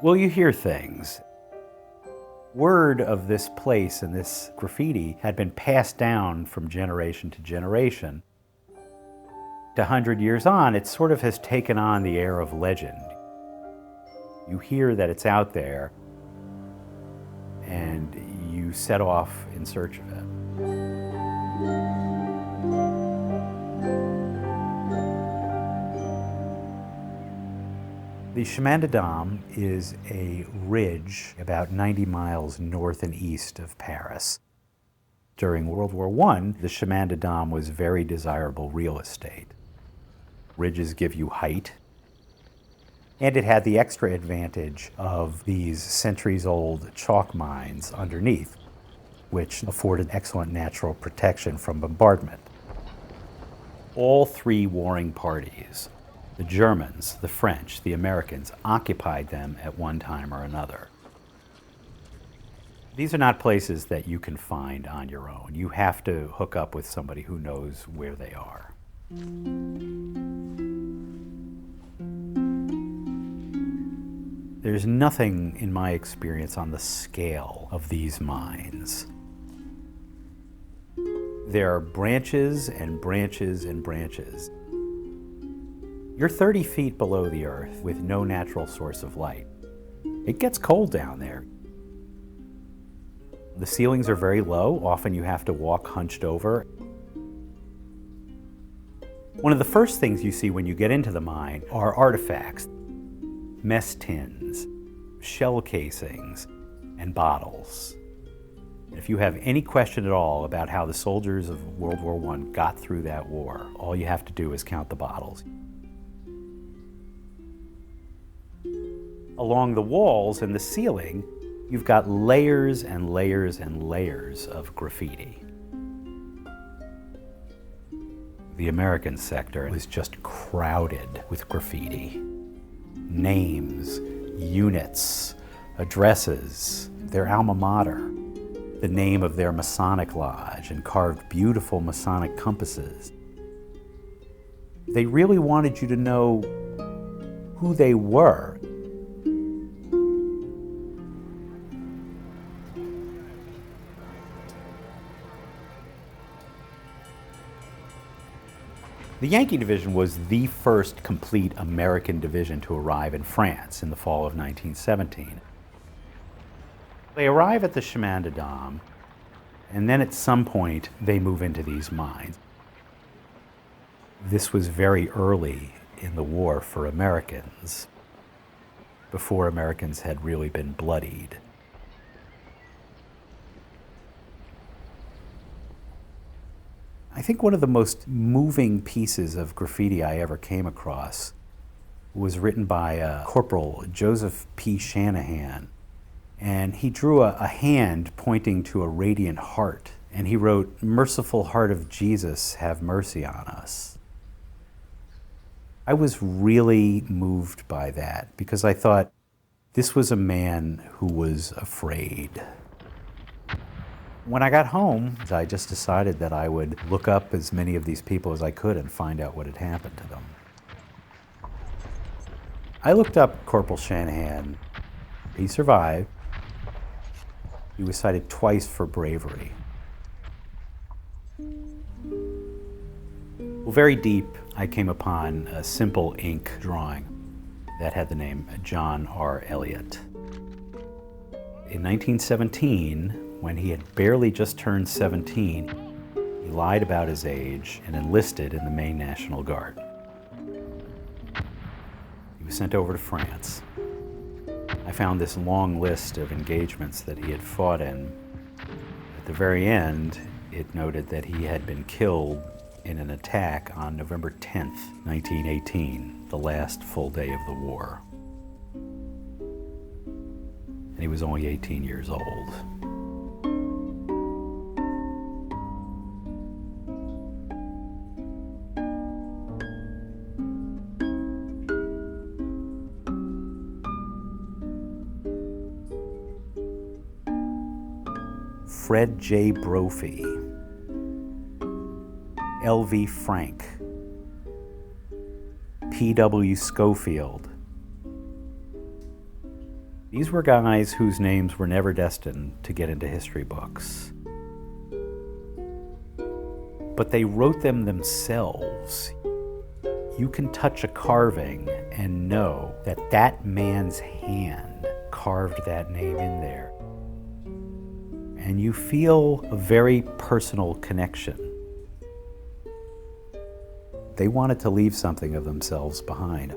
Well, you hear things. Word of this place and this graffiti had been passed down from generation to generation. 100 years on, it sort of has taken on the air of legend. You hear that it's out there, and you set off in search of it. The Chemin des Dames is a ridge about 90 miles north and east of Paris. During World War I, the Chemin des Dames was very desirable real estate. Ridges give you height, and it had the extra advantage of these centuries-old chalk mines underneath, which afforded excellent natural protection from bombardment. All three warring parties, the Germans, the French, the Americans, occupied them at one time or another. These are not places that you can find on your own. You have to hook up with somebody who knows where they are. There's nothing, in my experience, on the scale of these mines. There are branches and branches and branches. You're 30 feet below the earth with no natural source of light. It gets cold down there. The ceilings are very low. Often you have to walk hunched over. One of the first things you see when you get into the mine are artifacts, mess tins, shell casings, and bottles. If you have any question at all about how the soldiers of World War I got through that war, all you have to do is count the bottles. Along the walls and the ceiling, you've got layers and layers and layers of graffiti. The American sector was just crowded with graffiti. Names, units, addresses, their alma mater, the name of their Masonic lodge, and carved beautiful Masonic compasses. They really wanted you to know who they were. The Yankee Division was the first complete American division to arrive in France in the fall of 1917. They arrive at the Chemin des Dames, and then at some point they move into these mines. This was very early in the war for Americans, before Americans had really been bloodied. I think one of the most moving pieces of graffiti I ever came across was written by Corporal Joseph P. Shanahan. And he drew a hand pointing to a radiant heart. And he wrote, "Merciful heart of Jesus, have mercy on us." I was really moved by that because I thought this was a man who was afraid. When I got home, I just decided that I would look up as many of these people as I could and find out what had happened to them. I looked up Corporal Shanahan. He survived. He was cited twice for bravery. Well, very deep, I came upon a simple ink drawing that had the name John R. Elliott. In 1917, when he had barely just turned 17, he lied about his age and enlisted in the Maine National Guard. He was sent over to France. I found this long list of engagements that he had fought in. At the very end, it noted that he had been killed in an attack on November 10th, 1918, the last full day of the war. And he was only 18 years old. Fred J. Brophy, L.V. Frank, P.W. Schofield, These were guys whose names were never destined to get into history books. But they wrote them themselves. You can touch a carving and know that that man's hand carved that name in there. And you feel a very personal connection. They wanted to leave something of themselves behind.